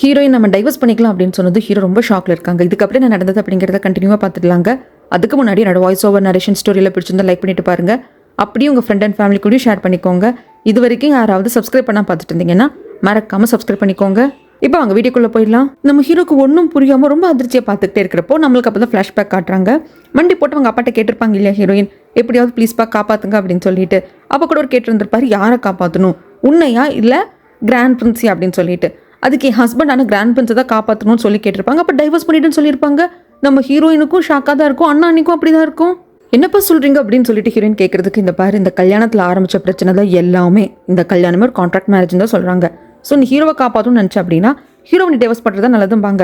Heroine நம்ம divorce பண்ணிக்கலாம் அப்படின்னு சொன்னது ஹீரோ ரொம்ப ஷாக்ல இருக்காங்க. இதுக்கப்புறம் என்ன நடந்தது அப்படிங்கிறத கண்டினியூவாக பார்த்துடலாங்க. அதுக்கு முன்னாடி என்னோட வாய்ஸ் ஓவர் நரேஷன் ஸ்டோரியில் பிடிச்சிருந்தா லைக் பண்ணிட்டு பாருங்க. அப்படியே உங்கள் ஃப்ரெண்ட் அண்ட் ஃபேமிலி கூடயும் ஷேர் பண்ணிக்கோங்க. இது வரைக்கும் யாராவது சப்ஸ்கிரைப் பண்ணால் பார்த்துட்டு இருந்தீங்கன்னா மறக்காமல் சப்ஸ்கிரைப் பண்ணிக்கோங்க. இப்போ அவங்க வீடியோக்குள்ளே போயிடலாம். நம்ம ஹீரோக்கு ஒன்றும் புரியாமல் ரொம்ப அதிர்ச்சியை பார்த்துக்கிட்டே இருக்கிறப்போ நம்மளுக்கு அப்போ தான் ஃப்ளாஷ்பேக் காட்டுறாங்க. மண்டி போட்டு அவங்க அப்பாட்ட கேட்டிருப்பாங்க இல்லையா ஹீரோயின், எப்படியாவது ப்ளீஸ்ப்பா காப்பாற்றுங்க அப்படின்னு சொல்லிட்டு. அப்போ கூட ஒரு கேட்டிருந்திருப்பாரு, யாரை காப்பாற்றணும், உன்னையா இல்லை கிராண்ட் பிரின்ஸியா அப்படின்னு சொல்லிட்டு. அதுக்கு என் ஹஸ்பண்டான கிராண்ட் பிரின்ஸை தான் காப்பாற்றணும்னு சொல்லி கேட்டிருப்பாங்க. அப்போ டைவர்ஸ் பண்ணிட்டுன்னு சொல்லியிருப்பாங்க. நம்ம ஹீரோயினுக்கும் ஷாக்காக தான் இருக்கும், அண்ணா அன்னைக்கும் அப்படி தான் இருக்கும். என்னப்பா சொல்கிறீங்க அப்படின்னு சொல்லிட்டு ஹீரோயின் கேட்குறதுக்கு, இந்த பாரு இந்த கல்யாணத்தில் ஆரம்பித்த பிரச்சனை தான் எல்லாமே, இந்த கல்யாணமே ஒரு கான்ட்ராக்ட் மேரேஜ்னு தான் சொல்கிறாங்க. ஸோ நீ ஹீரோவை காப்பாற்றணும்னு நினச்சா அப்படின்னா ஹீரோவினை டைவர்ஸ் பண்ணுறது நல்லதும்பாங்க.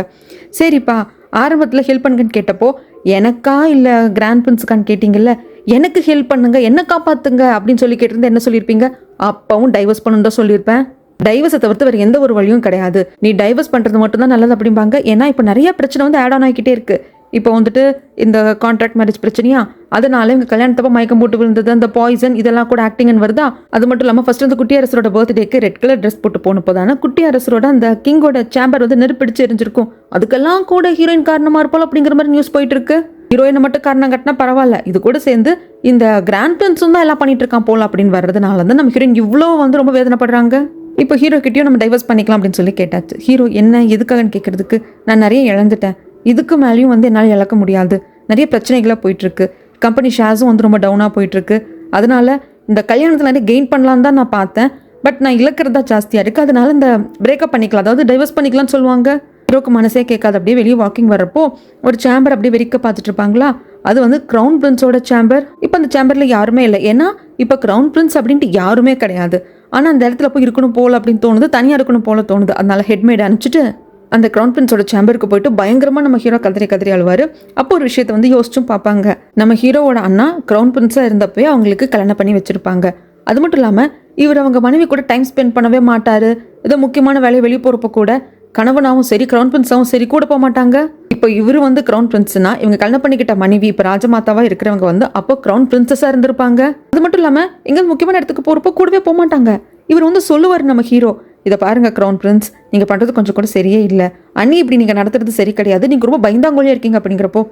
சரிப்பா, ஆரம்பத்தில் ஹெல்ப் பண்ணுங்கன்னு கேட்டப்போ எனக்கா இல்லை கிராண்ட் பிரின்ஸுக்கான்னு கேட்டிங்கல்ல, எனக்கு ஹெல்ப் பண்ணுங்க, என்ன காப்பாற்றுங்க அப்படின்னு சொல்லி கேட்டிருந்தா என்ன சொல்லியிருப்பீங்க? அப்பவும் டைவர்ஸ் பண்ணணும் தான் சொல்லியிருப்பேன். டைவர்ஸை தவிர்த்து வேறு எந்த ஒரு வழியும் கிடையாது, நீ டைவர்ஸ் பண்ணுறது மட்டும் தான் நல்லது அப்படிம்பாங்க. ஏன்னா இப்போ நிறைய பிரச்சனை வந்து ஆட் ஆன் ஆகிக்கிட்டே இருக்குது. இப்போ வந்துட்டு இந்த கான்ட்ராக்ட் மேரேஜ் பிரச்சனையா, அதனால இவங்க கல்யாணத்தப்போ மயக்கம் போட்டு விழுந்தது, அந்த பாய்சன் இதெல்லாம் கூட ஆக்டிங்னு வருதா. அது மட்டும் இல்லாமல் ஃபர்ஸ்ட் அந்த குட்டி அரசரோட பர்த்டேக்கு ரெட் கலர் ட்ரெஸ் போட்டு போனப்போ தானே குட்டி அரசரோட அந்த கிங்கோட சேம்பர் வந்து நெருப்பிடிச்சு எரிஞ்சிருக்கும். அதுக்கெல்லாம் கூட ஹீரோயின் காரணமாக இருப்போம் அப்படிங்கிற மாதிரி நியூஸ் போயிட்டு இருக்கு. ஹீரோயினை மட்டும் காரணம் கட்டினா பரவாயில்ல, இது கூட சேர்ந்து இந்த கிராண்ட் பிரின்ஸும் தான் எல்லாம் பண்ணிட்டு இருக்கான் போல அப்படின்னு வர்றதுனால தான் நம்ம ஹீரோயின் இவ்வளோ வந்து ரொம்ப வேதனைப்படுறாங்க. இப்போ ஹீரோ கிட்டேயும் நம்ம டைவர்ஸ் பண்ணிக்கலாம் அப்படின்னு சொல்லி கேட்டாச்சு. ஹீரோ என்ன எதுக்காகன்னு கேட்கறதுக்கு, நான் நிறைய இழந்துட்டேன், இதுக்கு மேலேயும் வந்து என்னால் இழக்க முடியாது, நிறைய பிரச்சனைகளாக போயிட்டுருக்கு, கம்பெனி ஷேர்ஸும் வந்து ரொம்ப டவுனாக போயிட்டுருக்கு, அதனால இந்த கல்யாணத்தில் நிறைய கெயின் பண்ணலான்னு தான் நான் பார்த்தேன், பட் நான் இழக்கிறதா ஜாஸ்தியாக இருக்குது, அதனால இந்த பிரேக்கப் பண்ணிக்கலாம், அதாவது டைவர்ஸ் பண்ணிக்கலாம்னு சொல்லுவாங்க. ஹீரோக்கு மனசே கேட்காது. அப்படியே வெளியே வாக்கிங் வரப்போ ஒரு சேம்பர் அப்படியே வெறிக்க பார்த்துட்டு இருப்பாங்களா, அது வந்து கிரவுன் பிரின்ஸோட சேம்பர். இப்போ அந்த சேம்பரில் யாருமே இல்லை, ஏன்னா இப்போ கிரவுன் பிரின்ஸ் அப்படின்ட்டு யாருமே கிடையாது. ஆனால் அந்த இடத்துல போய் இருக்கணும் போல அப்படின்னு தோணுது, தனியாக இருக்கணும் போல தோணுது. அதனால ஹெட்மேட் அனுப்பிச்சிட்டு அந்த கிரவுன் பிரின்ஸோட சேம்பருக்கு போயிட்டு பயங்கரமாக நம்ம ஹீரோ கதறி அழுவார். அப்போ ஒரு விஷயத்தை வந்து யோசிச்சும் பார்ப்பாங்க. நம்ம ஹீரோவோட அண்ணா கிரவுன் பிரின்ஸாக இருந்தப்பவே அவங்களுக்கு கல்யாணம் பண்ணி வச்சுருப்பாங்க. அது மட்டும் இல்லாமல் இவர் அவங்க மனைவி கூட டைம் ஸ்பெண்ட் பண்ணவே மாட்டார். ஏதோ முக்கியமான வேலையை வெளியே போகிறப்ப கூட கணவனாகவும் சரி கிரவுன் பிரின்ஸாகவும் சரி கூட போக மாட்டாங்க. இப்போ இவர் வந்து கிரவுன் பிரின்ஸ்னா இவங்க கல்யாணம் பண்ணிக்கிட்ட மனைவி இப்போ ராஜமாதாவாக இருக்கிறவங்க வந்து அப்போ கிரவுன் பிரின்சஸாக இருந்திருப்பாங்க. அது மட்டும் இல்லாமல் எங்கே முக்கியமான இடத்துக்கு போகிறப்போ கூடவே போக மாட்டாங்க. இவர் வந்து சொல்லுவார் நம்ம ஹீரோ, இதை பாருங்க கிரவுன் பிரின்ஸ், நீங்கள் பண்ணுறது கொஞ்சம் கூட சரியே இல்லை, அண்ணி இப்படி நீங்கள் நடத்துறது சரி கிடையாது, நீங்கள் ரொம்ப பயந்தாங்கோலியாக இருக்கீங்க அப்படிங்கிறப்போ,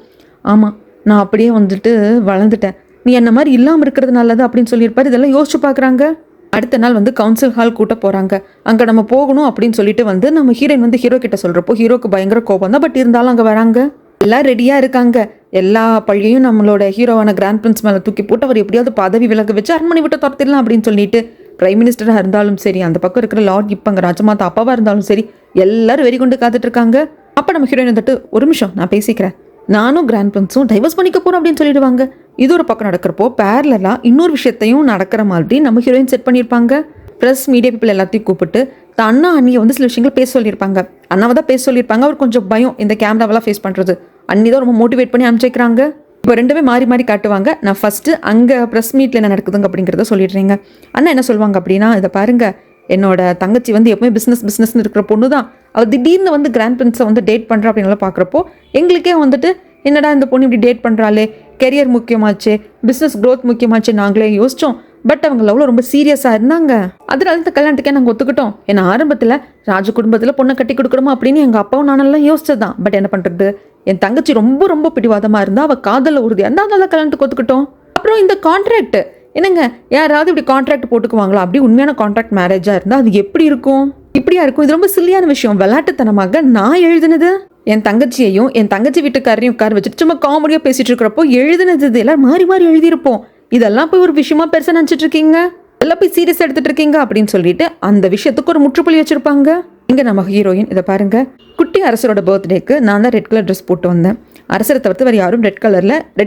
ஆமாம் நான் அப்படியே வந்துட்டு வளர்ந்துட்டேன், நீ என்ன மாதிரி இல்லாமல் இருக்கிறது நல்லது அப்படின்னு சொல்லியிருப்பார். இதெல்லாம் யோசிச்சு பார்க்குறாங்க. அடுத்த நாள் வந்து கவுன்சில் ஹால் கூட்ட போகிறாங்க. அங்கே நம்ம போகணும் அப்படின்னு சொல்லிட்டு வந்து நம்ம ஹீரோயின் வந்து ஹீரோ கிட்ட சொல்கிறப்போ ஹீரோக்கு பயங்கர கோபம் தான். பட் இருந்தாலும் அங்கே வராங்க, எல்லாம் ரெடியாக இருக்காங்க. எல்லா பள்ளியும் நம்மளோட ஹீரோவான கிராண்ட் பிரின்ஸ் மேலே தூக்கி போட்டு அவர் எப்படியாவது பதவி விலக வச்சு அரண்மனை விட்டு துரத்திடலாம் அப்படின்னு சொல்லிட்டு பிரைம் மினிஸ்டராக இருந்தாலும் சரி, அந்த பக்கம் இருக்கிற லார்ட் இப்போ அங்கே ராஜமாதா அப்பாவாக இருந்தாலும் சரி, எல்லாரும் வெறி கொண்டு காத்துட்டு இருக்காங்க. அப்போ நம்ம ஹீரோயின் வந்துட்டு, ஒரு நிமிஷம் நான் பேசிக்கிறேன், நானும் கிராண்ட் பிரின்ஸும் டைவர்ஸ் பண்ணிக்க போகிறோம் அப்படின்னு சொல்லிடுவாங்க. இது ஒரு பக்கம் நடக்கிறப்போ பேரலாக இன்னொரு விஷயத்தையும் நடக்கிற மாதிரி நம்ம ஹீரோயின் செட் பண்ணியிருப்பாங்க. ப்ரெஸ் மீடியா பீப்பிள் எல்லாத்தையும் கூப்பிட்டு அண்ணா அண்ணியை வந்து சில விஷயங்கள் பேச சொல்லியிருப்பாங்க. அண்ணாவை தான் பேச சொல்லியிருப்பாங்க. அவர் கொஞ்சம் பயம் இந்த கேமராவெல்லாம் ஃபேஸ் பண்ணுறது. அண்ணி தான் ரொம்ப மோட்டிவேட் பண்ணி அனுப்பிச்சிக்கிறாங்க. இப்போ ரெண்டுமே மாறி மாறி காட்டுவாங்க. நான் ஃபஸ்ட்டு அங்கே ப்ரெஸ் மீட்டில் என்ன நடக்குதுங்க அப்படிங்கிறத சொல்லிடுறீங்க. அண்ணா என்ன சொல்லுவாங்க அப்படின்னா, இதை பாருங்கள், என்னோட தங்கச்சி வந்து எப்பவுமே பிஸ்னஸ்னு இருக்கிற பொண்ணு தான், அவள் திடீர்னு வந்து கிராண்ட் பிரின்ஸை வந்து டேட் பண்ணுறா அப்படின்லாம் பார்க்குறப்போ எங்களுக்கே வந்துட்டு என்னடா இந்த பொண்ணு இப்படி டேட் பண்ணுறாளே, கெரியர் முக்கியமாச்சு, பிஸ்னஸ் க்ரோத் முக்கியமாச்சு நாங்களே யோசித்தோம். பட் அவங்க லவ்வில் ரொம்ப சீரியஸாக இருந்தாங்க, அதனால இந்த கல்யாணத்துக்கே நாங்கள் ஒத்துக்கிட்டோம். ஏன்னா ஆரம்பத்தில் ராஜ குடும்பத்தில் பொண்ணை கட்டி கொடுக்கணுமா அப்படின்னு எங்கள் அப்பாவும் நானெல்லாம் யோசிச்சது தான். பட் என்ன பண்ணுறது, என் தங்கச்சி ரொம்ப ரொம்ப பிடிவாதமாக இருந்தால், அவள் காதலில் உறுதியாக இருந்தால், அதனால கல்யாணத்துக்கு ஒத்துக்கிட்டோம். அப்புறம் இந்த கான்ட்ராக்ட் என்னங்க, யாராவது இப்படி கான்ட்ராக்ட் போட்டுக்குவாங்களா? அப்படி உண்மையான கான்ட்ராக்ட் மேரேஜாக இருந்தால் அது எப்படி இருக்கும்? இப்படியா இருக்கும்? இது ரொம்ப சில்லியான விஷயம். விளையாட்டுத்தனமாக நான் எழுதுனது, என் தங்கச்சியையும் என் தங்கச்சி வீட்டுக்காரையும் உட்கார வச்சுட்டு சும்மா காமெடியாக பேசிட்டு இருக்கிறப்போ எழுதுனது, இது எல்லாம் மாறி மாறி எழுதியிருப்போம். இதெல்லாம் போய் ஒரு விஷயமா பெருசாக நினச்சிட்டு இருக்கீங்க, எல்லாம் போய் சீரியஸ் எடுத்துட்டு இருக்கீங்க அப்படின்னு சொல்லிட்டு அந்த விஷயத்துக்கு ஒரு முற்றுப்புள்ளி வச்சிருப்பாங்க. இங்கே நம்ம ஹீரோயின், இதை பாருங்க, குட்டி அரசரோட பர்த்டேக்கு நான் தான் ரெட் கலர் ட்ரெஸ் போட்டு வந்தேன். அரசரை தவிர்த்து வேறு யாரும் ரெட்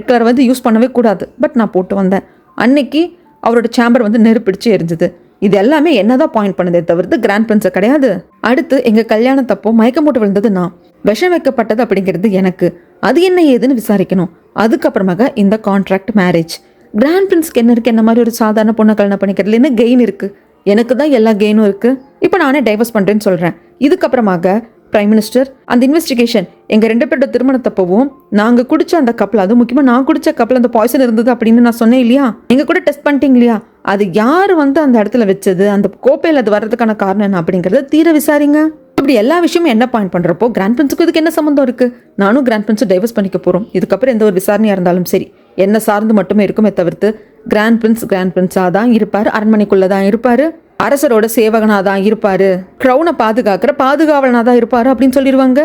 கலர் வந்து யூஸ் பண்ணவே கூடாது, பட் நான் போட்டு வந்தேன். அன்னைக்கு அவரோட சேம்பர் வந்து நெருப்பிடிச்சு எரிஞ்சுது. இது எல்லாமே என்னதான் பாயிண்ட் பண்ணதே தவிர்த்து கிராண்ட் பிரின்ஸை கிடையாது. அடுத்து எங்கள் கல்யாணத்தப்போ மயக்கம் போட்டு விழுந்தது நான், விஷம் வைக்கப்பட்டது அப்படிங்கிறது எனக்கு, அது என்ன ஏதுன்னு விசாரிக்கணும். அதுக்கப்புறமாக இந்த கான்ட்ராக்ட் மேரேஜ். கிராண்ட் பிரின்ஸ்க்கு என்ன இருக்குது, என்ன மாதிரி ஒரு சாதாரண பொண்ணை கல்யாணம் பண்ணிக்கிறதுல என்ன கெயின் இருக்குது? எனக்கு தான் எல்லா கெயினும் இருக்குது. இப்போ நானே டைவர்ஸ் பண்ணுறேன்னு சொல்கிறேன். இதுக்கப்புறமாக பிரைம் மினிஸ்டர் அந்த இன்வெஸ்டிகேஷன் எங்கள் 2 பேரோட திருமணத்தப்பவும் நாங்கள் குடித்த அந்த கப்பல், அதுவும் முக்கியமாக நான் குடித்த கப்பல் அந்த பாய்சன் இருந்தது அப்படின்னு நான் சொன்னேன் இல்லையா, நீங்கள் கூட டெஸ்ட் பண்ணிட்டீங்க இல்லையா, அது யார் வந்து அந்த இடத்துல வச்சது, அந்த கோப்பையில் அது வர்றதுக்கான காரணம் என்ன அப்படிங்கிறத தீர விசாரிங்க. இப்படி எல்லா விஷயமும் என்ன பாயிண்ட் பண்ணுறப்போ கிராண்ட் பிரின்ஸுக்கு இதுக்கு என்ன சம்மந்தம் இருக்குது? நானும் கிராண்ட் பிரின்ஸை டைவர்ஸ் பண்ணிக்க போகிறோம். இதுக்கப்புறம் எந்த ஒரு விசாரணையாக இருந்தாலும் சரி என்ன சார்ந்து மட்டுமே இருக்குமே தவிர்த்து கிராண்ட் பிரின்ஸாக தான் இருப்பார், அரண்மனைக்குள்ளே தான் இருப்பார், அரசரோட சேவகனாக தான் இருப்பார், க்ரௌனை பாதுகாக்கிற பாதுகாவலனாக தான் இருப்பார் அப்படின்னு சொல்லிடுவாங்க.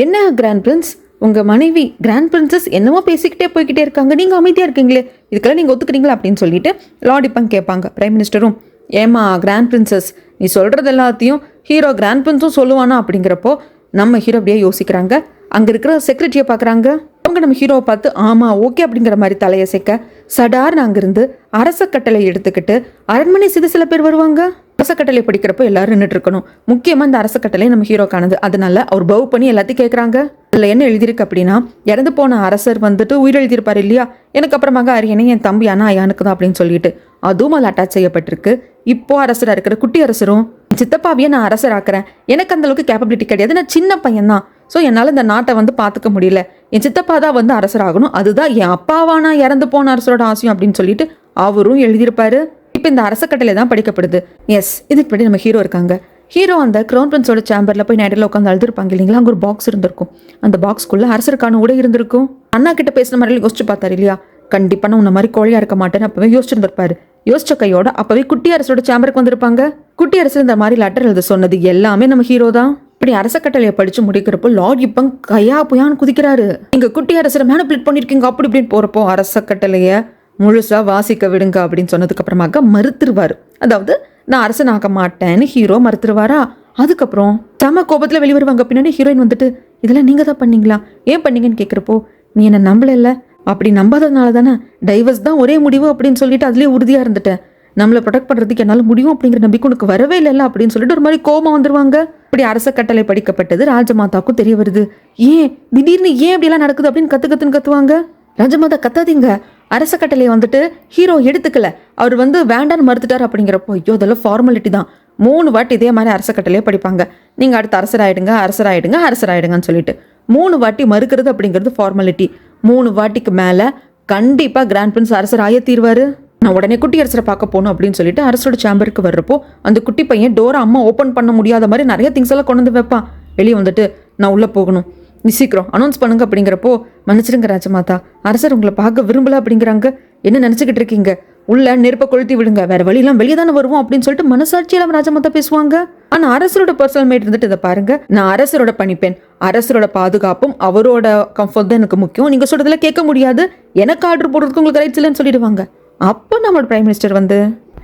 என்ன கிராண்ட் பிரின்ஸ், உங்கள் மனைவி கிராண்ட் பிரின்சஸ் என்னமோ பேசிக்கிட்டே போய்கிட்டே இருக்காங்க, நீங்கள் அமைதியாக இருக்கீங்களே, இதுக்கெல்லாம் நீங்கள் ஒத்துக்கிறீங்களா அப்படின்னு சொல்லிட்டு லார்ட் இப்பங் கேட்பாங்க. பிரைம் மினிஸ்டரும் ஏமா கிராண்ட் பிரின்சஸ் நீ சொல்கிறது எல்லாத்தையும் ஹீரோ கிராண்ட் பிரின்ஸும் சொல்லுவானா அப்படிங்கிறப்போ நம்ம ஹீரோ அப்படியே யோசிக்கிறாங்க. அங்கே இருக்கிற செக்ரட்டரியை பார்க்குறாங்க. அவங்க நம்ம ஹீரோவை பார்த்து ஆமாம் ஓகே அப்படிங்கிற மாதிரி தலையை சேர்க்க சடார்னு அங்கேருந்து அரச கட்டளை எடுத்துக்கிட்டு அரண்மனை சில பேர் வருவாங்க. அரச கட்டளை படிக்கிறப்போ எல்லாரும் நின்றுட்டு இருக்கணும். முக்கியமாக இந்த அரச கட்டளை நம்ம ஹீரோ காணுது. அதனால அவர் பவ் பண்ணி எல்லாத்தையும் கேட்குறாங்க. அதில் என்ன எழுதியிருக்கு அப்படின்னா, இறந்து போன அரசர் வந்துட்டு உயிர் எழுதியிருப்பார் இல்லையா, எனக்கு அப்புறமாக அரியணை என் தம்பி அயானுக்கு தான் அப்படின்னு சொல்லிட்டு அதுவும் அதில் அட்டாச் செய்யப்பட்டிருக்கு. இப்போ அரசராக இருக்கிற குட்டி அரசரும் சித்தப்பாவையே நான் அரசராக்குறேன், எனக்கு அந்த அளவுக்கு கேப்பபிலிட்டி கிடையாது, நான் சின்ன பையன்தான், ஸோ என்னால் இந்த நாட்டை வந்து பார்த்துக்க முடியல, என் சித்தப்பா தான் வந்து அரசராகணும், அதுதான் என் அப்பாவானா இறந்து போன அரசரோட ஆசையும் அப்படின்னு சொல்லிட்டு அவரும் எழுதியிருப்பாரு. இப்போ இந்த அரச கட்டளை தான் படிக்கப்படுது. எஸ், இதுக்கு முன்னாடி நம்ம ஹீரோ இருக்காங்க. ஹீரோ அந்த க்ரௌன் பிரின்ஸோட சேம்பரில் போய் நைட்டில் உட்காந்து அழுதுருப்பாங்க இல்லைங்களா, அங்கே ஒரு பாக்ஸ் இருந்திருக்கும். அந்த பாக்ஸ்க்குள்ளே அரசருக்கான உடை இருந்திருக்கும். அண்ணா கிட்ட பேசின மாதிரி யோசிச்சு பார்த்தாரு இல்லையா, கண்டிப்பாக நான் உன்ன மாதிரி கோழையா இருக்க மாட்டேன்னு அப்பவே யோசிச்சிருந்திருப்பாரு. யோசிச்ச கையோட அப்பவே குட்டி அரசோட சேம்பருக்கு வந்திருப்பாங்க. குட்டி அரசு இந்த மாதிரி லெட்டர் எழுத சொன்னது எல்லாமே நம்ம ஹீரோ தான். இப்படி அரச கட்டளையை படிச்சு முடிக்கிறப்போ லார்ட் இப்பங் கையா புயான்னு குதிக்கிறாரு. நீங்க குட்டி அரசரை மேனிபுலேட் பண்ணிருக்கீங்க அப்படி இப்படின்னு போறப்போ அரச கட்டளையை முழுசா வாசிக்க விடுங்க அப்படின்னு சொன்னதுக்கு அப்புறமாக மறுத்துருவாரு. அதாவது நான் அரசன் ஆக மாட்டேன்னு ஹீரோ மறுத்துருவாரா. அதுக்கப்புறம் தம கோபத்துல வெளிவருவாங்க. பின்னாடி ஹீரோயின் வந்துட்டு இதெல்லாம் நீங்க தான் பண்ணீங்களா, ஏன் பண்ணீங்கன்னு கேட்குறப்போ நீ என்ன நம்பல, அப்படி நம்பாததுனால தானே டைவர்ஸ் தான் ஒரே முடிவு அப்படின்னு சொல்லிட்டு அதுலேயே உறுதியாக இருந்துட்டேன், நம்மளை ப்ரொடெக்ட் பண்ணுறதுக்கு என்னால் முடியும் அப்படிங்கிற நம்பிக்கை உனக்கு வரவே இல்லைல்ல அப்படின்னு சொல்லிட்டு ஒரு மாதிரி கோபம் வந்துருவாங்க. இப்படி அரச கட்டளை படிக்கப்பட்டது ராஜமாதாவுக்கும் தெரிய வருது. ஏன் திடீர்னு ஏன் இப்படியெல்லாம் நடக்குது அப்படின்னு கத்துன்னு கத்துவாங்க. ராஜமாதா கத்தாதீங்க, அரச கட்டளையை வந்துட்டு ஹீரோ எடுத்துக்கல, அவர் வந்து வேண்டான்னு மறுத்துட்டார் அப்படிங்கிறப்போ ஐயோ அதெல்லாம் ஃபார்மாலிட்டி தான். 3 வாட்டி இதே மாதிரி அரச கட்டளையே படிப்பாங்க. நீங்கள் அடுத்து அரசராயிடுங்கன்னு சொல்லிட்டு 3 வாட்டி மறுக்கிறது அப்படிங்கிறது ஃபார்மாலிட்டி. 3 வாட்டிக்கு மேலே கண்டிப்பாக கிராண்ட் பிரின்ஸ் அரசர் ஆய தீர்வார். நான் உடனே குட்டி அரசரை பார்க்க போகணும் அப்படின்னு சொல்லிட்டு அரசோட சேம்பருக்கு வர்றப்போ அந்த குட்டி பையன் டோரை அம்மா ஓப்பன் பண்ண முடியாத மாதிரி நிறைய திங்ஸ் எல்லாம் கொண்டு வந்து வைப்பான். வெளியே வந்துட்டு நான் உள்ளே போகணும், நீ சீக்கிரம் அனௌன்ஸ் பண்ணுங்க அப்படிங்கிறப்போ மன்னிச்சிருங்க ராஜமாதா, அரசர் உங்களை பார்க்க விரும்பல அப்படிங்கிறாங்க. என்ன நினச்சிக்கிட்டு இருக்கீங்க, உள்ள நெருப்பை கொளுத்தி விடுங்க, வேற வழியெல்லாம் வெளியே தானே வருவோம் அப்படின்னு சொல்லிட்டு மனசாட்சியெல்லாம் ராஜமாதா பேசுவாங்க. ஆனா அரசரோட பர்சனல் மேட் இருந்துட்டு இதை பாருங்க, நான் அரசரோட பணிப்பேன், அரசரோட பாதுகாப்பும் அவரோட கம்ஃபர்ட் தான் எனக்கு முக்கியம், நீங்க சொல்றதுல கேட்க முடியாது, எனக்கு ஆர்டர் போடுறதுக்கு உங்களுக்கு ரைட்ஸ் இல்லைன்னு சொல்லிடுவாங்க. அப்போ நம்மளோட பிரைம் மினிஸ்டர் வந்து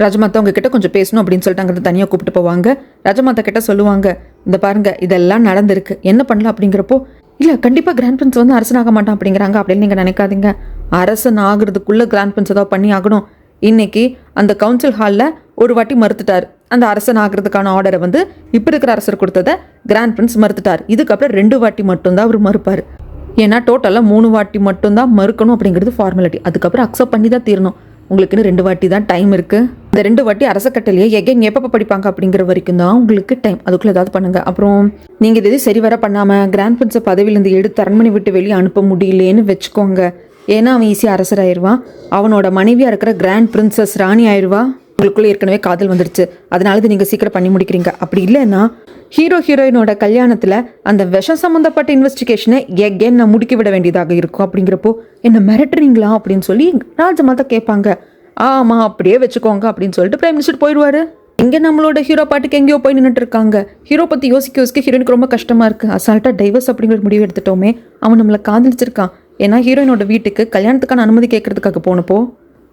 ராஜமாதா உங்ககிட்ட கொஞ்சம் பேசணும் அப்படின்னு சொல்லிட்டு அங்கே தனியாக கூப்பிட்டு போவாங்க. ராஜமாதா கிட்ட சொல்லுவாங்க, இந்த பாருங்க இதெல்லாம் நடந்திருக்கு, என்ன பண்ணலாம் அப்படிங்கிறப்போ இல்லை கண்டிப்பாக கிராண்ட் பிரின்ஸ் வந்து அரசனாக மாட்டான் அப்படிங்கிறாங்க. அப்படின்னு நீங்கள் நினைக்காதீங்க, அரசன் ஆகுறதுக்குள்ளே கிராண்ட் பிரின்ஸ் ஏதாவது பண்ணி ஆகணும். இன்னைக்கு அந்த கவுன்சில் ஹாலில் ஒரு வாட்டி மறுத்துட்டார், அந்த அரசன் ஆகிறதுக்கான ஆர்டரை வந்து இப்போ இருக்கிற அரசர் கொடுத்ததை கிராண்ட் பிரின்ஸ் மறுத்துட்டார். இதுக்கப்புறம் 2 வாட்டி மட்டும்தான் அவர் மறுப்பார். ஏன்னா டோட்டலாக 3 வாட்டி மட்டும்தான் மறுக்கணும் அப்படிங்கிறது ஃபார்மாலிட்டி. அதுக்கப்புறம் அக்செப்ட் பண்ணி தான் தீரணும். உங்களுக்குன்னு 2 வாட்டி தான் டைம் இருக்குது. இந்த 2 வாட்டி அரச கட்டளையை எகைன் எப்போ படிப்பாங்க அப்படிங்கிற வரைக்கும் தான் உங்களுக்கு டைம். அதுக்குள்ளே ஏதாவது பண்ணுங்க. அப்புறம் நீங்கள் இது சரி வர பண்ணாமல் கிராண்ட் பிரின்ஸை பதவியிலேருந்து எடுத்து அரண்மனை விட்டு வெளியே அனுப்ப முடியலேன்னு வச்சுக்கோங்க. ஏன்னா அவன் ஈஸியாக அரசராயிருவான், அவனோட மனைவியாக இருக்கிற கிராண்ட் பிரின்சஸ் ராணி ஆயிடுவா. உங்களுக்குள்ளே ஏற்கனவே காதல் வந்துடுச்சு, அதனால இது நீங்கள் சீக்கிரம் பண்ணி முடிக்கிறீங்க. அப்படி இல்லைன்னா ஹீரோயினோட கல்யாணத்தில் அந்த விஷம் சம்மந்தப்பட்ட இன்வெஸ்டிகேஷனை எகேன் நான் முடுக்கி விட வேண்டியதாக இருக்கும். அப்படிங்கிறப்போ என்ன மிரட்டுறீங்களா அப்படின்னு சொல்லி ராஜமாதா கேட்பாங்க. ஆமாம் அப்படியே வச்சுக்கோங்க அப்படின்னு சொல்லிட்டு பிரைம் மினிஸ்டர் போயிடுவார். இங்கே நம்மளோட ஹீரோ பாட்டுக்கு எங்கேயோ போய் நின்றுட்டு இருக்காங்க. ஹீரோ பற்றி யோசிக்க ஹீரோயினுக்கு ரொம்ப கஷ்டமாக இருக்குது. அசால்ட்டாக டைவர்ஸ் அப்படிங்கிற முடிவு எடுத்துட்டோமே, அவன் நம்மளை காதலிச்சிருக்கான். ஏன்னா ஹீரோயினோட வீட்டுக்கு கல்யாணத்துக்கான அனுமதி கேட்கறதுக்காக போனப்போ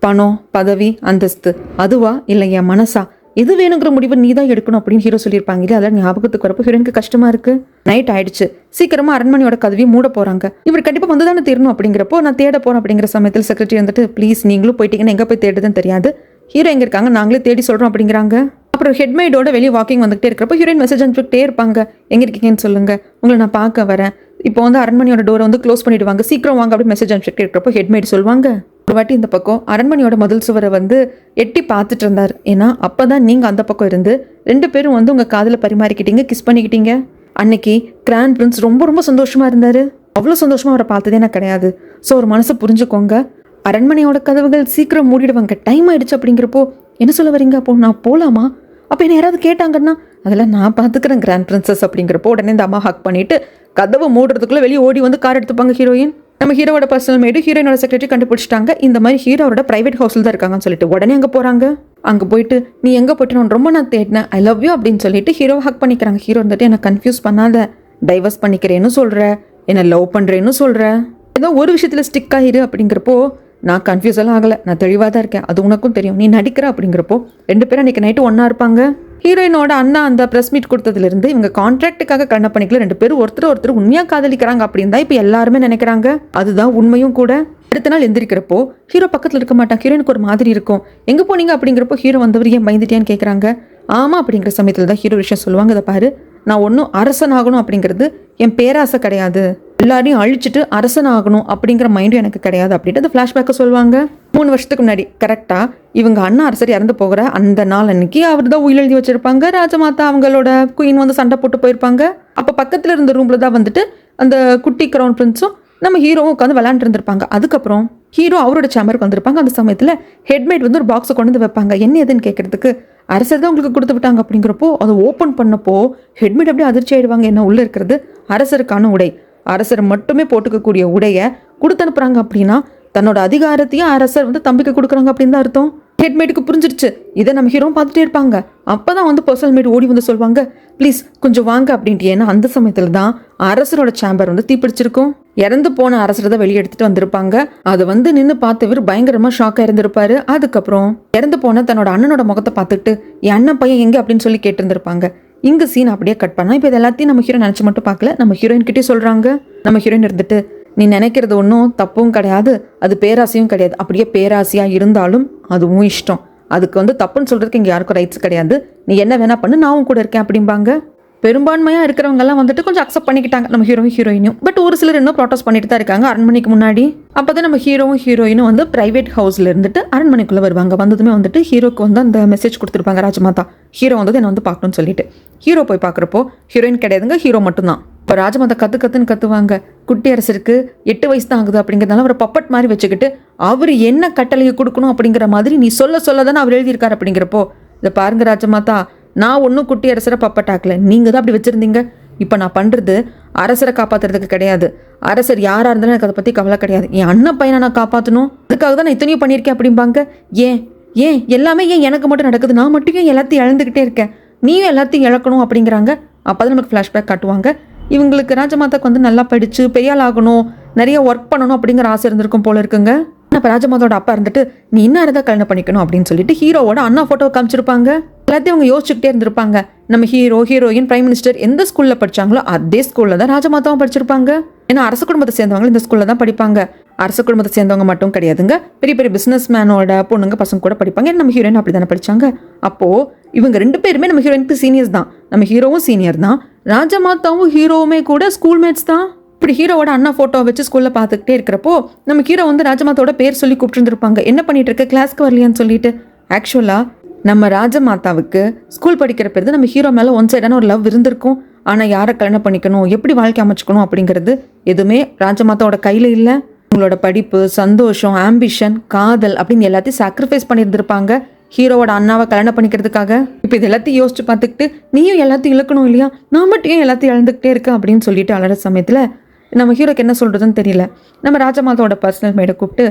பணம், பதவி, அந்தஸ்து அதுவா இல்லை என் மனசா, எது வேணுங்கிற முடிவு நீ தான் எடுக்கணும் அப்படின்னு ஹீரோ சொல்லியிருப்பாங்க இல்லையா. அதெல்லாம் ஞாபகத்துக்கு வரப்போ ஹீரோயினுக்கு கஷ்டமா இருக்கு. நைட் ஆயிடுச்சு, சீக்கிரமா அரண்மனையோட கதவி மூட போறாங்க. இவர் கண்டிப்பா வந்து தானே தேடணும். அப்படிங்கிறப்போ நான் தேட போறேன் அப்படிங்கிற சமயத்தில் செக்ரட்டரி வந்துட்டு ப்ளீஸ் நீங்களும் போயிட்டீங்கன்னா எங்க போய் தேடுதுன்னு தெரியாது, ஹீரோ எங்க இருக்காங்க நாங்களே தேடி சொல்றோம் அப்படிங்கிறாங்க. அப்புறம் ஹெட்மைடோட வெளியே வாக்கிங் வந்துகிட்டே இருக்கிறப்போ ஹீரோயின் மெசேஜ் அனுப்பிட்டே இருப்பாங்க, எங்க இருக்கீங்கன்னு சொல்லுங்க, உங்களை நான் பார்க்க வரேன். இப்போ வந்து அரண்மனையோட டோரை வந்து க்ளோஸ் பண்ணிடுவாங்க, சீக்கிரம் வாங்க அப்படி மெசேஜ் அனுப்பிட்டே இருக்கிறப்போ ஹெட்மைட் சொல்லுவாங்க, ஒரு வாட்டி இந்த பக்கம் அரண்மனையோட முதல் சுவரை வந்து எட்டி பார்த்துட்டு இருந்தார். ஏன்னா அப்பதான் நீங்க அந்த பக்கம் இருந்து 2 பேரும் வந்து உங்க காதல பரிமாறிக்கிட்டீங்க, கிஸ் பண்ணிக்கிட்டீங்க. அன்னைக்கு கிராண்ட் பிரின்ஸ் ரொம்ப ரொம்ப சந்தோஷமா இருந்தாரு. அவ்வளோ சந்தோஷமா அவரை பார்த்ததே நான் கிடையாது. ஸோ ஒரு மனசை புரிஞ்சுக்கோங்க, அரண்மனையோட கதவுகள் சீக்கிரம் மூடிடுவாங்க, டைம் ஆயிடுச்சு. அப்படிங்கிறப்போ என்ன சொல்ல வரீங்க, அப்போ நான் போகலாமா, அப்போ என்ன யாராவது கேட்டாங்கன்னா அதெல்லாம் நான் பார்த்துக்கிறேன் கிராண்ட் பிரின்சஸ் அப்படிங்கிறப்போ உடனே இந்த அம்மா ஹக் பண்ணிட்டு கதவை மூடுறதுக்குள்ளே வெளியே ஓடி வந்து கார் எடுத்துப்பாங்க ஹீரோயின். நம்ம ஹீரோவோட பர்சனல் மேடு ஹீரோயினோட செக்ரட்டரி கண்டுபிடிச்சிட்டாங்க. இந்த மாதிரி ஹீரோவோட பிரைவேட் ஹவுஸில் தான் இருக்காங்கன்னு சொல்லிட்டு உடனே அங்கே போகிறாங்க. அங்கே போயிட்டு நீ எங்கே போயிட்டு நான் ரொம்ப தேடினேன், ஐ லவ் யூ அப்படின்னு சொல்லிட்டு ஹீரோவை ஹக் பண்ணிக்கிறாங்க. ஹீரோ வந்துட்டு என்னை கன்ஃபியூஸ் பண்ணாத, டைவர்ஸ் பண்ணிக்கிறேன்னு சொல்கிற, என்னை லவ் பண்ணுறேன்னு சொல்கிற, ஏதோ ஒரு விஷயத்தில் ஸ்டிக் ஆகிரு அப்படிங்கிறப்போ நான் கன்ஃபியூஸ் எல்லாம் ஆகலை, நான் தெளிவாக தான் இருக்கேன், அது உனக்கும் தெரியும், நீ நடிக்கிற அப்படிங்கிறப்போ 2 பேரும் அன்றைக்கி நைட்டு ஒன்றா இருப்பாங்க. ஹீரோயினோட அண்ணா அந்த ப்ரெஸ் மீட் கொடுத்ததுலேருந்து இவங்க கான்ட்ராக்டுக்காக கண்ண பண்ணிக்கல, 2 பேரும் ஒருத்தர் உண்மையாக காதலிக்கிறாங்க அப்படின்னு தான் இப்போ எல்லாருமே நினைக்கிறாங்க. அதுதான் உண்மையும் கூட. அடுத்த நாள் எந்திரிக்கிறப்போ ஹீரோ பக்கத்தில் இருக்க மாட்டான். ஹீரோயினுக்கு ஒரு மாதிரி இருக்கும். எங்கே போனீங்க அப்படிங்கிறப்போ ஹீரோ வந்தவர் ஏன் பயந்துட்டியான்னு கேட்குறாங்க. ஆமாம் அப்படிங்கிற சமயத்தில் தான் ஹீரோ விஷயம் சொல்லுவாங்க. அதை பாரு, நான் ஒன்றும் அரசன் ஆகணும் அப்படிங்கிறது என் பேராசை கிடையாது, எல்லாரையும் அழிச்சிட்டு அரசன் ஆகணும் அப்படிங்கிற மைண்டும் எனக்கு கிடையாது அப்படின்ட்டு அந்த ஃப்ளாஷ்பேக்கை சொல்லுவாங்க. 3 வருஷத்துக்கு முன்னாடி கரெக்டாக இவங்க அண்ணா அரசர் இறந்து போகிற அந்த நாள் அன்னைக்கு அவர் தான் உயிர் எழுதி வச்சிருப்பாங்க. ராஜமாதா அவங்களோட குயின் வந்து சண்டை போட்டு போயிருப்பாங்க. அப்போ பக்கத்தில் இருந்த ரூமில் தான் வந்துட்டு அந்த குட்டி கிரவுன் பிரின்ஸும் நம்ம ஹீரோவும் உட்காந்து விளையாண்டு இருந்திருப்பாங்க. அதுக்கப்புறம் ஹீரோ அவரோட சேம்பருக்கு வந்திருப்பாங்க. அந்த சமயத்தில் ஹெட்மேட் வந்து ஒரு பாக்ஸை கொண்டு வந்து வைப்பாங்க. என்ன எதுன்னு கேட்கறதுக்கு அரசர் தான் உங்களுக்கு கொடுத்து விட்டாங்க அப்படிங்கிறப்போ அதை ஓப்பன் பண்ணப்போ ஹெட்மேட் அப்படியே அதிர்ச்சி ஆயிடுவாங்க. என்ன உள்ளே இருக்கிறது அரசருக்கான உடை, அரசர் மட்டுமே போட்டுக்கக்கூடிய உடையை கொடுத்து அனுப்புறாங்க. அப்படின்னா தன்னோட அதிகாரத்தையும் அரசர் வந்து தம்பிக்கு கொடுக்குறாங்க அப்படின்னு தான் அர்த்தம். ஹெட்மேட்டுக்கு புரிஞ்சிருச்சு. இதை நம்ம ஹீரோ பார்த்துட்டே இருப்பாங்க. அப்போ தான் வந்து பர்சனல் மேட் ஓடி வந்து சொல்லுவாங்க, ப்ளீஸ் கொஞ்சம் வாங்க அப்படின்ட்டு. ஏன்னா அந்த சமயத்தில் தான் அரசரோட சேம்பர் வந்து தீப்பிடிச்சிருக்கும். இறந்து போன அரசரை தான் வெளியே எடுத்துட்டு வந்திருப்பாங்க. அது வந்து நின்று பார்த்தவர் பயங்கரமாக ஷாக்காக இருந்திருப்பாரு. அதுக்கப்புறம் இறந்து போன தன்னோட அண்ணனோட முகத்தை பார்த்துட்டு என் அண்ணன் பையன் எங்கே அப்படின்னு சொல்லி கேட்டிருந்திருப்பாங்க. இங்கே சீன் அப்படியே கட் பண்ணால் இப்போ இது எல்லாத்தையும் நம்ம ஹீரோ நினச்சி மட்டும் பார்க்கல, நம்ம ஹீரோயின் கிட்டே சொல்கிறாங்க. நம்ம ஹீரோயின் இருந்துட்டு நீ நினைக்கிறது ஒன்றும் தப்பும் கிடையாது, அது பேராசையும் கிடையாது, அப்படியே பேராசையாக இருந்தாலும் அதுவும் இஷ்டம், அதுக்கு வந்து தப்புன்னு சொல்கிறதுக்கு இங்கே யாருக்கும் ரைட்ஸ் கிடையாது, நீ என்ன வேணா பண்ணு, நானும் கூட இருக்கேன் அப்படிம்பாங்க. பெரும்பான்மையாக இருக்கிறவங்கெல்லாம் வந்துட்டு கொஞ்சம் அக்செப்ட் பண்ணிக்கிட்டாங்க நம்ம ஹீரோயினும். பட் ஒரு சிலர் இன்னும் ப்ரோட்டஸ்ட் பண்ணிட்டு தான் இருக்காங்க அரண்மனைக்கு முன்னாடி. அப்போ தான் நம்ம ஹீரோயினும் வந்து பிரைவேட் ஹவுஸில் இருந்துட்டு அரண்மனைக்குள்ளே வருவாங்க. வந்ததுமே வந்துட்டு ஹீரோக்கு வந்து அந்த மெசேஜ் கொடுத்துருப்பாங்க ராஜமாதா, ஹீரோ வந்து என்னை வந்து பார்க்கணும்னு சொல்லிட்டு. ஹீரோ போய் பார்க்குறப்போ ஹீரோயின் கிடையாதுங்க, ஹீரோ மட்டும்தான். இப்போ ராஜமாதா கத்துன்னு கத்துவாங்க. குட்டி அரசருக்கு 8 வயசு தான் ஆகுது அப்படிங்கிறதுனால அவரை பப்பட் மாதிரி வச்சுக்கிட்டு அவர் என்ன கட்டளையை கொடுக்கணும் அப்படிங்கிற மாதிரி நீ சொல்ல தானே அவர் எழுதியிருக்காரு அப்படிங்கிறப்போ, இதை பாருங்க ராஜமாதா, நான் ஒன்றும் குட்டி அரசரை பப்பட்டாக்கல, நீங்கள் தான் அப்படி வச்சுருந்தீங்க. இப்போ நான் பண்ணுறது அரசரை காப்பாற்றுறதுக்கு கிடையாது, அரசர் யாராக இருந்தாலும் எனக்கு அதை பற்றி கவலை கிடையாது, என் அண்ணன் பையனை நான் காப்பாற்றணும், அதுக்காக தான் நான் இத்தனையும் பண்ணியிருக்கேன் அப்படிம்பாங்க. ஏன் எல்லாமே ஏன் எனக்கு மட்டும் நடக்குது, நான் மட்டும் ஏன் எல்லாத்தையும் இழந்துக்கிட்டே இருக்கேன், நீயும் எல்லாத்தையும் இழக்கணும் அப்படிங்கிறாங்க. அப்போ தான் நமக்கு ஃப்ளாஷ்பேக் காட்டுவாங்க. இவங்களுக்கு ராஜமாதாக்கு வந்து நல்லா படித்து பெரியாள் ஆகணும், நிறைய ஒர்க் பண்ணணும் அப்படிங்கிற ஆசை இருந்திருக்கும் போல இருக்குங்க. அப்போ ராஜமாதாவோட அப்பா இருந்துட்டு நீ இன்னும் தான் கல்யாணம் பண்ணிக்கணும் அப்படின்னு சொல்லிட்டு ஹீரோவோட அண்ணா ஃபோட்டோ காமிச்சிருப்பாங்க. எல்லாத்தையும் அவங்க யோசிச்சுக்கிட்டே இருந்திருப்பாங்க. நம்ம ஹீரோயின் பிரைம் மினிஸ்டர் எந்த ஸ்கூலில் படித்தாங்களோ அதே ஸ்கூலில் தான் ராஜமாதாவும் படிச்சிருப்பாங்க. ஏன்னா அரச குடும்பத்தை சேர்ந்தவங்க இந்த ஸ்கூலில் தான் படிப்பாங்க. அரச குடும்பத்தை சேர்ந்தவங்க மட்டும் கிடையாதுங்க, பெரிய பெரிய பிஸ்னஸ் மேனோட பொண்ணுங்க பசங்க கூட படிப்பாங்க. நம்ம ஹீரோயின் அப்படி தானே படித்தாங்க. அப்போது இவங்க 2 பேருமே நம்ம ஹீரோயினுக்கு சீனியர்ஸ் தான். நம்ம ஹீரோவும் சீனியர் தான், ராஜமாதாவும் ஹீரோவுமே கூட ஸ்கூல்மேட்ஸ் தான். இப்படி ஹீரோவோட அண்ணா ஃபோட்டோ வச்சு ஸ்கூலில் பார்த்துக்கிட்டே இருக்கிறப்போ நம்ம ஹீரோ வந்து ராஜமாதாவோட பேர் சொல்லி கூப்பிட்டுருந்துருப்பாங்க. என்ன பண்ணிட்டு இருக்க, கிளாஸ்க்கு வரலையான்னு சொல்லிட்டு. ஆக்சுவலாக நம்ம ராஜமாதாவுக்கு ஸ்கூல் படிக்கிற பேர் நம்ம ஹீரோ மேலே ஒன் சைடான ஒரு லவ் இருந்திருக்கும். ஆனால் யாரை கல்யாணம் பண்ணிக்கணும், எப்படி வாழ்க்கை அமைச்சுக்கணும் அப்படிங்கிறது எதுவுமே ராஜமாதாவோட கையில் இல்லை. உங்களோட படிப்பு, சந்தோஷம், ஆம்பிஷன், காதல் அப்படின்னு எல்லாத்தையும் சாக்ரிஃபைஸ் பண்ணியிருந்திருப்பாங்க ஹீரோவோட அண்ணாவை கல்யாணம் பண்ணிக்கிறதுக்காக. இப்போ இது எல்லாத்தையும் யோசிச்சு பார்த்துக்கிட்டு நீயும் எல்லாத்தையும் இழக்கணும் இல்லையா, நான் மட்டும் ஏன் எல்லாத்தையும் இழந்துக்கிட்டே இருக்கேன் அப்படின்னு சொல்லிட்டு அலற சமயத்தில் நம்ம ஹீரோக்கு என்ன சொல்கிறதுன்னு தெரியல. நம்ம ராஜமாதாவோட பர்சனல் மேடை கூப்பிட்டு,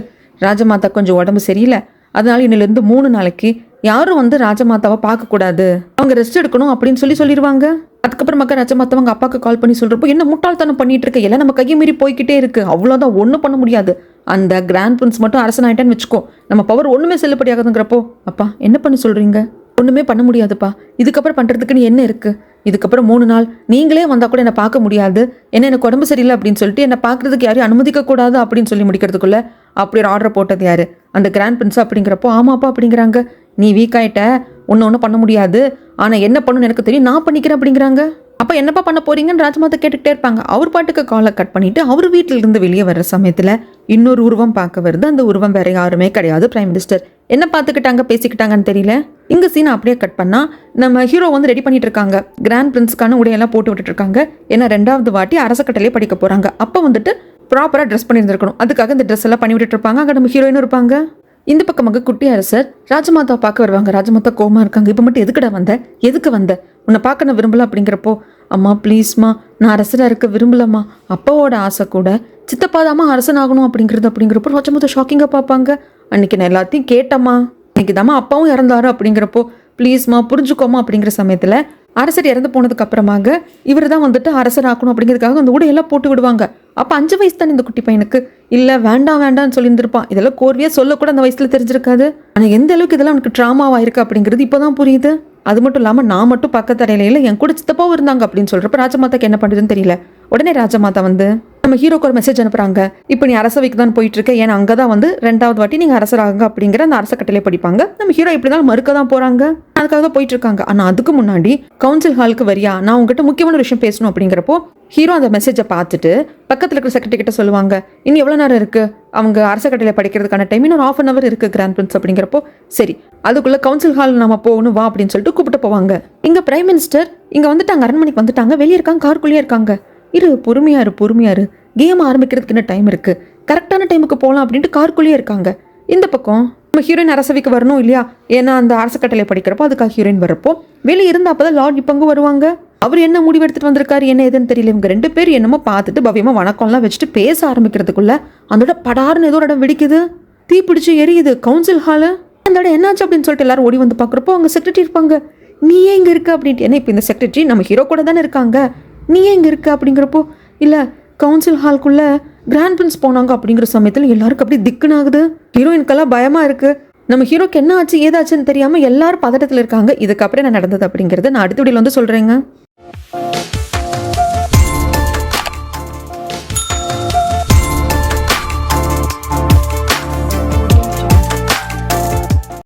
ராஜமாதா கொஞ்சம் உடம்பு சரியில்லை, அதனால இன்னிலேருந்து 3 நாளைக்கு யாரும் வந்து ராஜமாதாவை பார்க்கக்கூடாது, அவங்க ரெஸ்ட் எடுக்கணும் அப்படின்னு சொல்லிடுவாங்க. அதுக்கப்புறம் மக்கள் ராஜமாதா அவங்க அப்பாவுக்கு கால் பண்ணி சொல்கிறப்போ என்ன முட்டாள்தனம் பண்ணிட்டு இருக்க, எல்லாம் நம்ம கையை மீறி போய்கிட்டே இருக்கு, அவ்வளோதான், ஒன்றும் பண்ண முடியாது, அந்த கிராண்ட் பிரின்ஸ் மட்டும் அரசன் ஆகிட்டான்னு வச்சுக்கோ, நம்ம பவர் ஒன்றுமே செல்லுபடியாகுதுங்கிறப்போ, அப்பா என்ன பண்ண சொல்கிறீங்க, ஒன்றுமே பண்ண முடியாதுப்பா, இதுக்கப்புறம் பண்ணுறதுக்குன்னு என்ன இருக்குது, இதுக்கப்புறம் 3 நாள் நீங்களே வந்தால் கூட என்னை பார்க்க முடியாது, எனக்கு உடம்பு சரியில்லை அப்படின்னு சொல்லிட்டு என்னை பார்க்குறதுக்கு யாரையும் அனுமதிக்கக்கூடாது அப்படின்னு சொல்லி முடிக்கிறதுக்குள்ளே அப்படி ஒரு ஆர்டர் போட்டது யார், அந்த கிராண்ட் பிரின்ஸ் அப்படிங்கிறப்போ, ஆமாப்பா அப்படிங்கிறாங்க. நீ வீக் ஆகிட்ட, ஒன்றும் பண்ண முடியாது, ஆனால் என்ன பண்ணணும்னு எனக்கு தெரியும், நான் பண்ணிக்கிறேன் அப்படிங்கிறாங்க. அப்போ என்னப்பா பண்ண போறீங்கன்னு ராஜமாதா கேட்டுக்கிட்டே இருப்பாங்க. அவர் பாட்டுக்கு காலை கட் பண்ணிட்டு அவர் வீட்டிலிருந்து வெளியே வர்ற சமயத்தில் இன்னொரு உருவம் பார்க்க வருது. அந்த உருவம் வேற யாருமே கிடையாது, பிரைம் மினிஸ்டர். என்ன பார்த்துக்கிட்டாங்க பேசிக்கிட்டாங்கன்னு தெரியல. இங்கே சீனை அப்படியே கட் பண்ணால் நம்ம ஹீரோ வந்து ரெடி பண்ணிட்டு இருக்காங்க, கிராண்ட் பிரின்ஸ்க்கான உடையெல்லாம் போட்டு விட்டுட்டு இருக்காங்க. ஏன்னா 2வது வாட்டி அரச கட்டளையே படிக்க போகிறாங்க. அப்போ வந்துட்டு ப்ராப்பராக ட்ரெஸ் பண்ணியிருந்திருக்கணும், அதுக்காக இந்த ட்ரெஸ் எல்லாம் பண்ணி விட்டுட்டு இருப்பாங்க. அங்கே நம்ம ஹீரோயினும் இருப்பாங்க. இந்த பக்கமாக குட்டி அரசர் ராஜமாதாவை பார்க்க வருவாங்க. ராஜமாதா கோமா இருக்காங்க. இப்போ மட்டும் எதுக்குடா வந்த, எதுக்கு வந்த, உன்னை பார்க்க நான் விரும்பல அப்படிங்கிறப்போ, அம்மா ப்ளீஸ்மா நான் அரசராக இருக்க விரும்பலம்மா, அப்பாவோட ஆசை கூட சித்தப்பாதாம்மா அரசன் ஆகணும் அப்படிங்கிறப்போ ராஜமாதா ஷாக்கிங்காக பார்ப்பாங்க. அன்னைக்கு நான் எல்லாத்தையும் கேட்டம்மா, இன்னைக்கு தாம்மா அப்பாவும் இறந்தாரு அப்படிங்கிறப்போ ப்ளீஸ்மா புரிஞ்சுக்கோமா அப்படிங்கிற சமயத்தில் அரசர் இறந்து போனதுக்கு அப்புறமாக இவர் தான் வந்துட்டு அரசர் ஆக்கணும் அப்படிங்கிறதுக்காக அந்த உடையெல்லாம் போட்டு விடுவாங்க. அப்போ 5 வயசு தானே இந்த குட்டி பையனுக்கு. இல்லை வேண்டாம்னு சொல்லியிருந்திருப்பான். இதெல்லாம் கோர்வையாக சொல்லக்கூட அந்த வயசில் தெரிஞ்சிருக்காது. ஆனால் எந்த அளவுக்கு இதெல்லாம் அவனுக்கு ட்ராமாவாயிருக்கு அப்படிங்கிறது இப்போ தான் புரியுது. அது மட்டும் இல்லாமல் நான் மட்டும் பக்கத்தரையில என் கூட சித்தப்பாவும் இருந்தாங்க அப்படின்னு சொல்கிறப்ப ராஜமாதாக்கு என்ன பண்ணுறதுன்னு தெரியல. உடனே ராஜமாதா வந்து நம்ம ஹீரோக்கு ஒரு மெசேஜ் அனுப்புறாங்க. இப்போ நீ அரசவைக்கு தான் போயிட்டு இருக்க, ஏன்னா அங்கே தான் வந்து 2வது வாட்டி நீங்கள் அரசராகுங்க அப்படிங்கிற அந்த அரச கட்டளை படிப்பாங்க. நம்ம ஹீரோ எப்படி இருந்தாலும் மறுக்க தான் போகிறாங்க. அதுக்காக தான் போயிட்டு இருக்காங்க. ஆனால் அதுக்கு முன்னாடி கவுன்சில் ஹாலுக்கு வரியா, நான் உங்ககிட்ட முக்கியமான ஒரு விஷயம் பேசணும் அப்படிங்கிறப்போ ஹீரோ அந்த மெசேஜை பார்த்துட்டு பக்கத்தில் இருக்கிற செக்ரட்டரி கிட்ட சொல்லுவாங்க, இன்னும் எவ்வளோ நேரம் இருக்குது அவங்க அரச கட்டளை படிக்கிறதுக்கான டைம், இன்னும் 1/2 hour இருக்குது கிராண்ட் பிரின்ஸ் அப்படிங்கிறப்போ, சரி அதுக்குள்ளே கவுன்சில் ஹால் நம்ம போகணும் வா அப்படின்னு சொல்லிட்டு கூப்பிட்டு போவாங்க. இங்கே பிரைம் மினிஸ்டர் இங்கே வந்துட்டாங்க, அரண்மனைக்கு வந்துட்டாங்க, வெளியே இருக்காங்க, காருக்குள்ளேயே இருக்காங்க. பொறுமையாரு கேம் ஆரம்பிக்கிறதுக்கு என்ன டைம் இருக்குது, கரெக்டான டைமுக்கு போகலாம் அப்படின்ட்டு காருக்குள்ளேயே இருக்காங்க. இந்த பக்கம் நம்ம ஹீரோயின் அரசவைக்கு வரணும் இல்லையா, ஏன்னா அந்த அரச கட்டளை படிக்கிறப்போ அதுக்காக ஹீரோயின் வரப்போ வெளியே இருந்து அப்போதான் லார்ட் இப்பங்க வருவாங்க. அவர் என்ன முடிவு எடுத்துட்டு வந்திருக்காரு என்ன ஏதுன்னு தெரியல. இவங்க 2 பேர் என்னமோ பார்த்துட்டு பவ்யமாக வணக்கம்லாம் வச்சுட்டு பேச ஆரம்பிக்கிறதுக்குள்ள அந்த படார்னு ஏதோ ஒரு இடம் வெடிக்குது, தீ பிடிச்சி எரியுது கவுன்சில் ஹாலு. அந்த இடம் என்னாச்சு அப்படின்னு சொல்லிட்டு எல்லாரும் ஓடி வந்து பார்க்குறப்போ அவங்க செக்ரட்டரி இருப்பாங்க. நீ ஏன் இங்கே இருக்க அப்படின்ட்டு. ஏன்னா இப்போ இந்த செக்ரட்டரி நம்ம ஹீரோ கூட தானே இருக்காங்க, நீ ஏன் இங்கே இருக்க அப்படிங்கிறப்போ, இல்லை கவுன்சில் ஹால்குள்ளே கிராண்ட் பிரின்ஸ் போனாங்க அப்படிங்கிற சமயத்தில் எல்லாருக்கும் அப்படி திக்குன்னு ஆகுது. ஹீரோயினுக்கெல்லாம் பயமாக இருக்குது. நம்ம ஹீரோக்கு என்ன ஆச்சு ஏதாச்சுன்னு தெரியாமல் எல்லாரும் பதட்டத்தில் இருக்காங்க. இதுக்கப்புறம் என்ன நடந்தது அப்படிங்கிறது நான் அடுத்த வீடியோவில் வந்து சொல்கிறேங்க.